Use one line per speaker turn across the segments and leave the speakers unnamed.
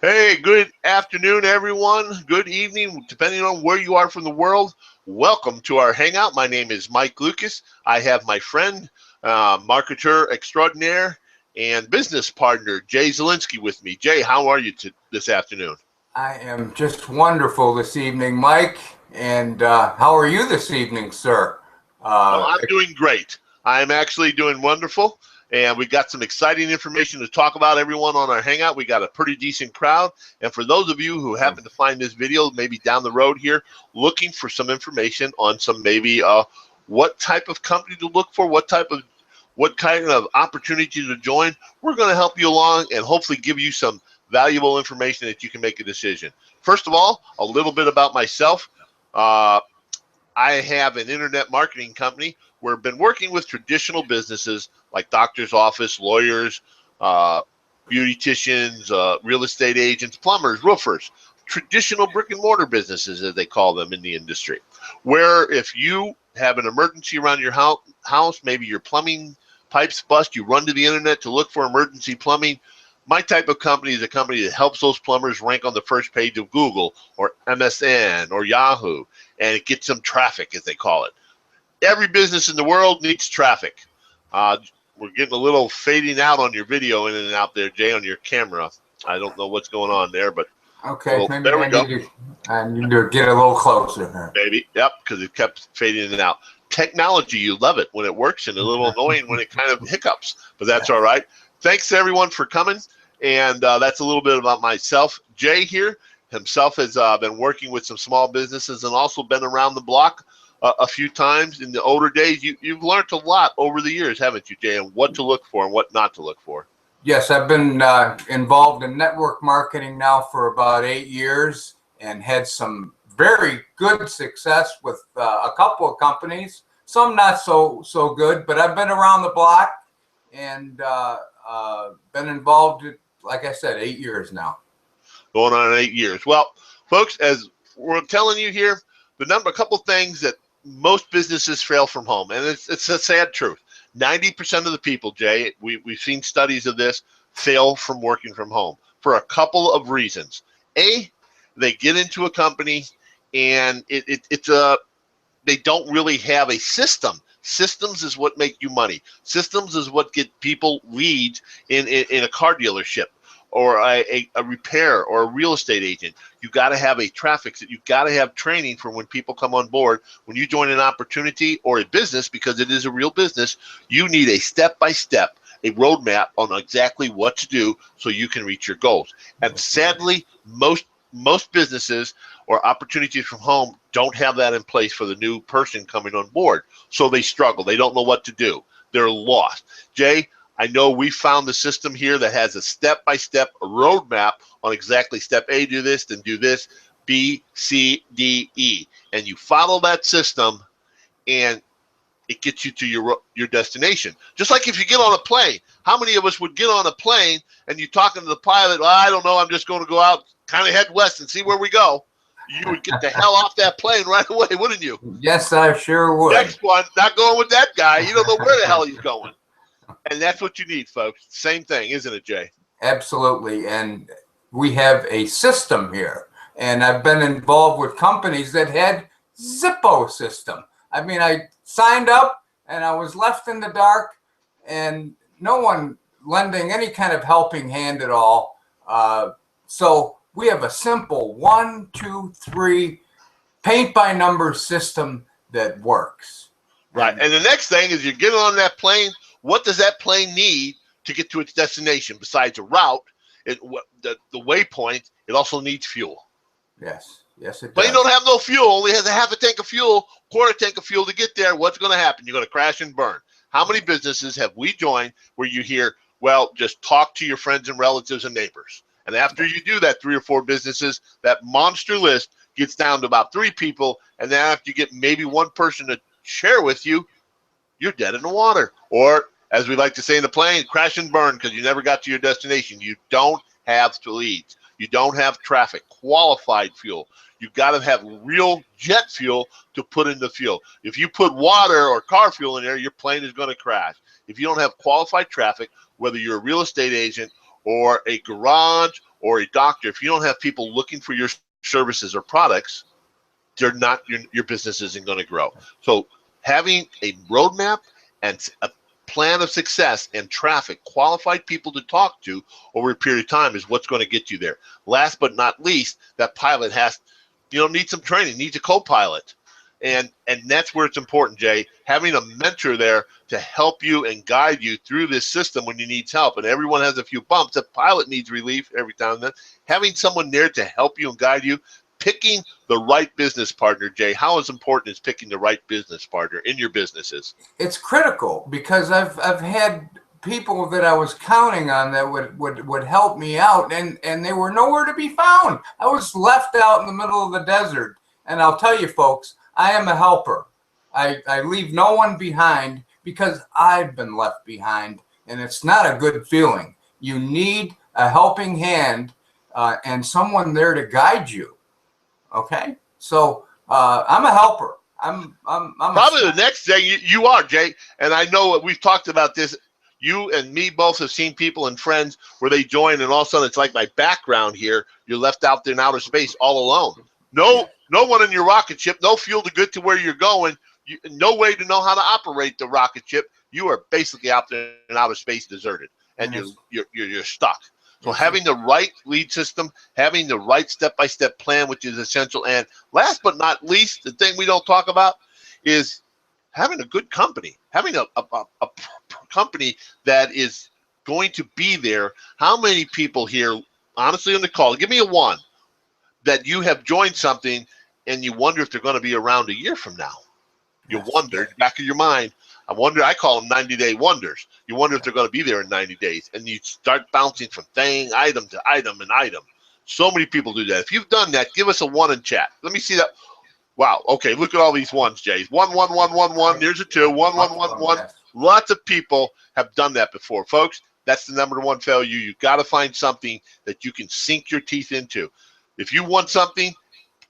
Hey, good afternoon, everyone. Good evening, depending on where you are from the world. Welcome to our hangout. My name is Mike Lucas. I have my friend, marketer extraordinaire, and business partner, Jay Zielinski, with me. Jay, how are you this afternoon?
I am just wonderful this evening, Mike. And how are you this evening, sir?
Oh,
Uh,
I'm doing great. I'm actually doing wonderful. And we got some exciting information to talk about, everyone, on our hangout. We got a pretty decent crowd. And for those of you who happen to find this video maybe down the road here, looking for some information on some maybe what type of company to look for, what kind of opportunity to join, we're going to help you along and hopefully give you some valuable information that you can make a decision. First of all, a little bit about myself. Uh, I have an internet marketing company where I've been working with traditional businesses like doctor's office, lawyers, uh, beauticians, real estate agents, plumbers, roofers, traditional brick and mortar businesses, as they call them in the industry, where if you have an emergency around your house, maybe your plumbing pipes bust, you run to the internet to look for emergency plumbing. My type of company is a company that helps those plumbers rank on the first page of Google or MSN or Yahoo, and it gets them traffic, as they call it. Every business in the world needs traffic. Uh, we're getting a little fading out on your video in and out there, Jay, on your camera. I don't know what's going on there, but
okay, maybe
there we go.
I need to get a little closer.
Maybe, yep, because it kept fading in and out. Technology, you love it when it works, and a little annoying when it kind of hiccups, but that's all right. Thanks to everyone for coming, and that's a little bit about myself. Jay here himself has been working with some small businesses and also been around the block a few times in the older days. You've learned a lot over the years, haven't you, Jay, and what to look for and what not to look for.
Yes, I've been involved in network marketing now for about 8 years and had some very good success with a couple of companies. Some not so good, but I've been around the block and been involved, like I said, 8 years now.
Going on 8 years. Well, folks, as we're telling you here, a couple things that most businesses fail from home, and it's a sad truth. 90% of the people, Jay, we've seen studies of this, fail from working from home for a couple of reasons. A, they get into a company and they don't really have a system. Systems is what make you money. Systems is what get people leads in a car dealership or a repair or a real estate agent. You got to have a traffic. You got to have training for when people come on board. When you join an opportunity or a business, because it is a real business, you need a step-by-step, a roadmap on exactly what to do so you can reach your goals. And sadly, most businesses or opportunities from home don't have that in place for the new person coming on board. So they struggle. They don't know what to do. They're lost. Jay, I know we found the system here that has a step-by-step roadmap on exactly step A, do this, then do this, B, C, D, E. And you follow that system, and it gets you to your destination. Just like if you get on a plane. How many of us would get on a plane and you're talking to the pilot, well, I don't know, I'm just going to go out, kind of head west and see where we go. You would get the hell off that plane right away, wouldn't you?
Yes, I sure would.
Next one, not going with that guy. You don't know where the hell he's going. And that's what you need, folks. Same thing, isn't it, Jay?
Absolutely. And we have a system here. And I've been involved with companies that had Zippo system. I mean, I signed up and I was left in the dark and no one lending any kind of helping hand at all. So we have a simple 1, 2, 3 paint by numbers system that works.
Right. And the next thing is you get on that plane. What does that plane need to get to its destination besides a route? The waypoint, it also needs fuel.
Yes. Yes, it does.
Plane don't have no fuel, only has a half a tank of fuel, quarter tank of fuel to get there. What's going to happen? You're going to crash and burn. How many businesses have we joined where you hear, well, just talk to your friends and relatives and neighbors? And after you do that, 3 or 4 businesses, that monster list gets down to about 3 people. And then after you get maybe 1 person to share with you, you're dead in the water. Or, as we like to say in the plane, crash and burn because you never got to your destination. You don't have leads. You don't have traffic, qualified fuel. You got to have real jet fuel to put in the fuel. If you put water or car fuel in there, your plane is going to crash. If you don't have qualified traffic, whether you're a real estate agent or a garage or a doctor, if you don't have people looking for your services or products, they're not, your business isn't going to grow. So having a roadmap and a plan of success and traffic, qualified people to talk to over a period of time is what's going to get you there. Last but not least, that pilot has, needs some training, needs a co-pilot. And that's where it's important, Jay, having a mentor there to help you and guide you through this system when you need help. And everyone has a few bumps. The pilot needs relief every time and then. Having someone there to help you and guide you, picking the right business partner, Jay, how is important is picking the right business partner in your businesses?
It's critical, because I've had people that I was counting on that would help me out, and they were nowhere to be found. I was left out in the middle of the desert. And I'll tell you, folks, I am a helper. I leave no one behind, because I've been left behind, and it's not a good feeling. You need a helping hand and someone there to guide you. Okay, so I'm a helper. I'm
probably the next day you are, Jay. And I know we've talked about this. You and me both have seen people and friends where they join, and all of a sudden it's like my background here. You're left out there in outer space all alone. No one in your rocket ship, no fuel to get to where you're going, no way to know how to operate the rocket ship. You are basically out there in outer space, deserted, and you're stuck. So having the right lead system, having the right step-by-step plan, which is essential. And last but not least, the thing we don't talk about is having a good company, having a company that is going to be there. How many people here, honestly, on the call, give me a one, that you have joined something and you wonder if they're going to be around a year from now? You wonder, back of your mind, I call them 90-day wonders. You wonder if they're going to be there in 90 days. And you start bouncing from thing, item to item and item. So many people do that. If you've done that, give us a one in chat. Let me see that. Wow. Okay, look at all these ones, Jay. 1, 1, 1, 1, 1. There's a 2. 1, 1, 1, 1. Lots of people have done that before. Folks, that's the number one failure. You've got to find something that you can sink your teeth into. If you want something,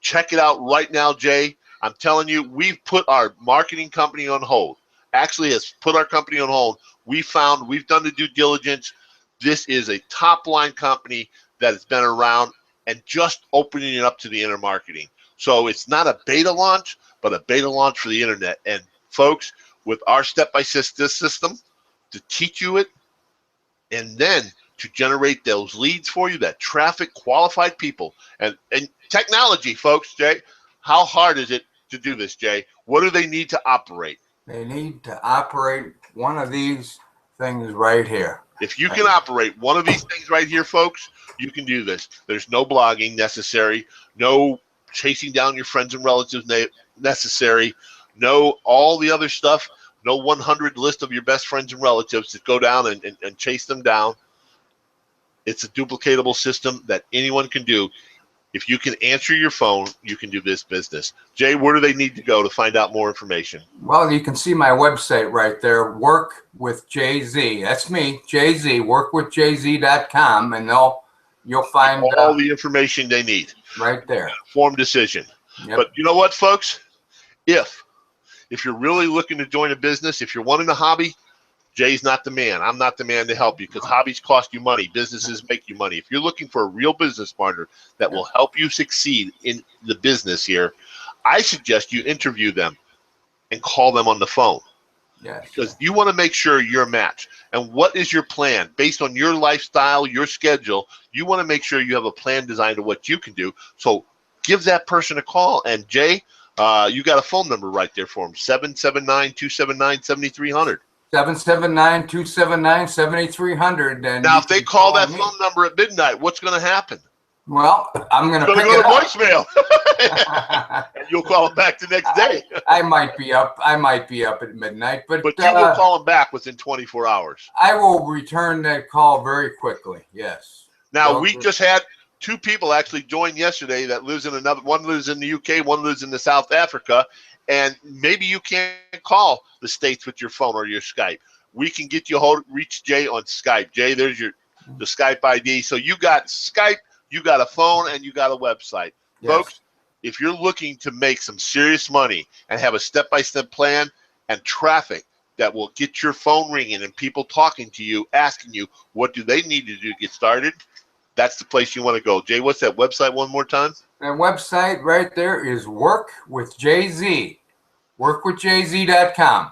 check it out right now, Jay. I'm telling you, we've put our marketing company on hold. Actually, has put our company on hold. We've done the due diligence. This is a top-line company that has been around and just opening it up to the inner marketing. So it's not a beta launch, but a beta launch for the internet. And folks, with our step-by-step system to teach you it, and then to generate those leads for you, that traffic, qualified people, and technology, folks, Jay, how hard is it to do this, Jay? What do they need to operate?
They need to operate one of these things right here.
If you can operate one of these things right here, folks, you can do this. There's no blogging necessary, no chasing down your friends and relatives necessary, no all the other stuff, no 100 list of your best friends and relatives to go down and chase them down. It's a duplicatable system that anyone can do. If you can answer your phone, you can do this business. Jay, where do they need to go to find out more information?
Well, you can see my website right there, Work with Jay-Z. That's me, Jay-Z, workwithjz.com, and you'll find
all the information they need
right there.
Informed decision. Yep. But you know what, folks? If you're really looking to join a business, if you're wanting a hobby, Jay's not the man. I'm not the man to help you, because hobbies cost you money. Businesses make you money. If you're looking for a real business partner that will help you succeed in the business here, I suggest you interview them and call them on the phone.
Yes.
Because you want to make sure you're a match. And what is your plan? Based on your lifestyle, your schedule, you want to make sure you have a plan designed to what you can do. So give that person a call. And Jay, you got a phone number right there for him, 779-279-7300.
779-279-7300.
Now, if they call that phone number at midnight, what's going to happen?
Well, I'm going to pick
go
it
to voicemail. And you'll call them back the next day.
I might be up. I might be up at midnight, but
you will call them back within 24 hours.
I will return that call very quickly. Yes.
Now, we just had 2 people actually join yesterday that lives in one lives in the UK, one lives in the South Africa. And maybe you can't call the States with your phone or your Skype. We can get you reach Jay on Skype. Jay, there's the Skype ID. So you got Skype, you got a phone, and you got a website. Yes. Folks, if you're looking to make some serious money and have a step-by-step plan and traffic, that will get your phone ringing and people talking to you, asking you, what do they need to do to get started? That's the place you want to go. Jay, what's that website one more time?
That website right there is Work with Jay-Z, workwithjz.com,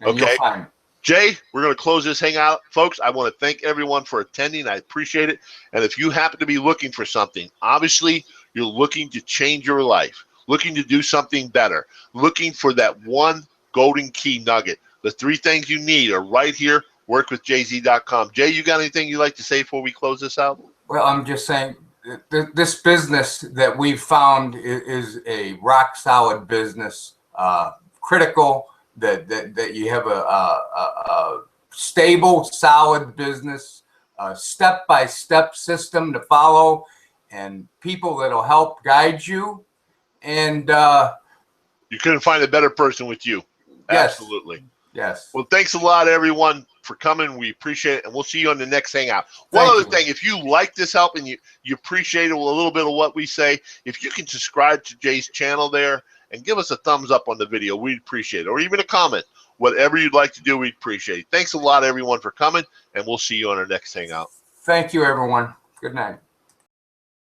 and you'll
Okay.
find it.
Jay, we're going to close this hangout. Folks, I want to thank everyone for attending. I appreciate it. And if you happen to be looking for something, obviously you're looking to change your life, looking to do something better, looking for that one golden key nugget. The 3 things you need are right here, workwithjz.com. Jay, you got anything you'd like to say before we close this out?
Well, I'm just saying this business that we've found is a rock solid business, critical that you have a stable, solid business, a step-by-step system to follow, and people that'll help guide you. And
you couldn't find a better person with you.
Yes.
Absolutely.
Yes.
Well, thanks a lot, everyone, for coming. We appreciate it, and we'll see you on the next hangout. One other thing, if you like this help and you appreciate a little bit of what we say, if you can subscribe to Jay's channel there and give us a thumbs up on the video, we'd appreciate it, or even a comment. Whatever you'd like to do, we'd appreciate it. Thanks a lot, everyone, for coming, and we'll see you on our next hangout.
Thank you, everyone. Good night.